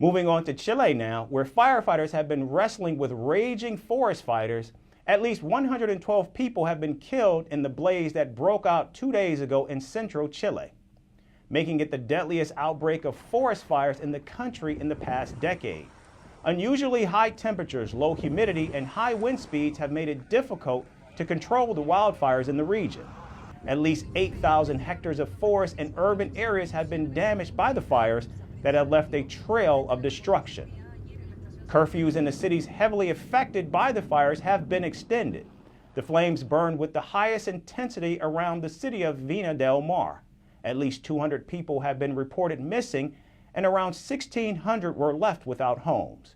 Moving on to Chile now, where firefighters have been wrestling with raging forest fires. At least 112 people have been killed in the blaze that broke out 2 days ago in Central Chile, making it the deadliest outbreak of forest fires in the country in the past decade. Unusually high temperatures, low humidity, and high wind speeds have made it difficult to control the wildfires in the region. At least 8,000 hectares of forest and urban areas have been damaged by the fires that have left a trail of destruction. Curfews in the cities heavily affected by the fires have been extended. The flames burned with the highest intensity around the city of Vina del Mar. At least 200 people have been reported missing, and around 1,600 were left without homes.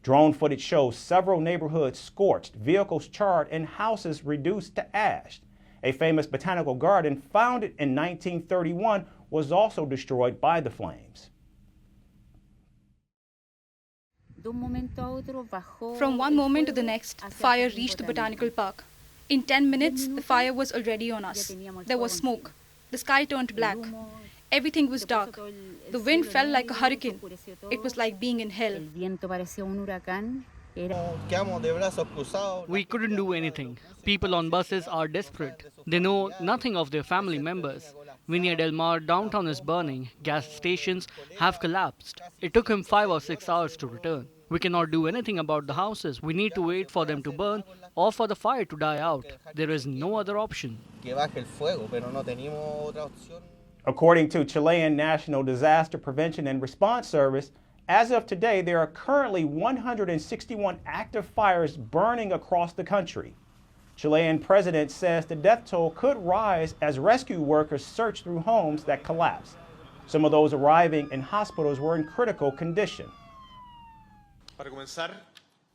Drone footage shows several neighborhoods scorched, vehicles charred, and houses reduced to ash. A famous botanical garden founded in 1931 was also destroyed by the flames. From one moment to the next, fire reached the botanical park. In 10 minutes, the fire was already on us. There was smoke. The sky turned black. Everything was dark. The wind felt like a hurricane. It was like being in hell. We couldn't do anything. People on buses are desperate. They know nothing of their family members. Vina del Mar downtown is burning. Gas stations have collapsed. It took him 5 or 6 hours to return. We cannot do anything about the houses. We need to wait for them to burn or for the fire to die out. There is no other option. According to Chilean National Disaster Prevention and Response Service, as of today, there are currently 161 active fires burning across the country. Chilean President says the death toll could rise as rescue workers search through homes that collapsed. Some of those arriving in hospitals were in critical condition.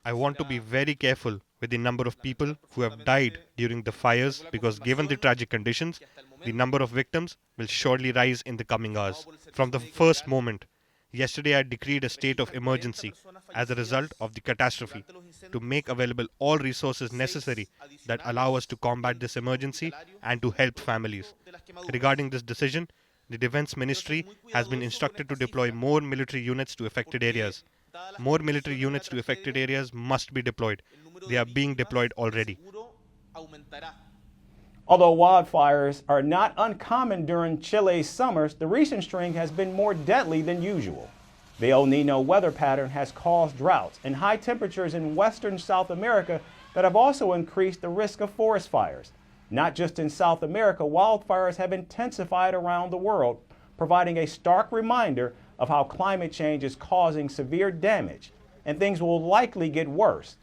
I want to be very careful with the number of people who have died during the fires because given the tragic conditions, the number of victims will surely rise in the coming hours. From the first moment, yesterday I decreed a state of emergency as a result of the catastrophe to make available all resources necessary that allow us to combat this emergency and to help families. Regarding this decision, the Defense Ministry has been instructed to deploy more military units to affected areas. More military units to affected areas must be deployed. They are being deployed already. Although wildfires are not uncommon during Chile's summers, the recent string has been more deadly than usual. The El Nino weather pattern has caused droughts and high temperatures in western South America that have also increased the risk of forest fires. Not just in South America, wildfires have intensified around the world, providing a stark reminder of how climate change is causing severe damage, and things will likely get worse.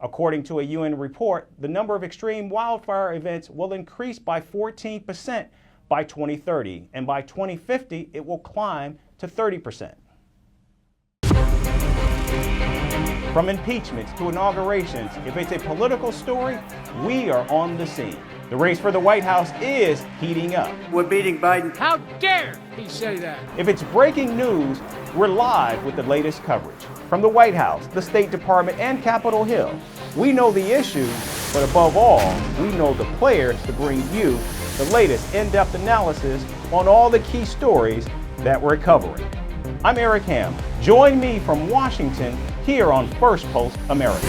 According to a UN report, the number of extreme wildfire events will increase by 14% by 2030, and by 2050, it will climb to 30%. From impeachments to inaugurations, if it's a political story, we are on the scene. The race for the White House is heating up. We're beating Biden. How dare he say that? If it's breaking news, we're live with the latest coverage. From the White House, the State Department, and Capitol Hill, we know the issues, but above all, we know the players to bring you the latest in-depth analysis on all the key stories that we're covering. I'm Eric Ham. Join me from Washington here on Firstpost America.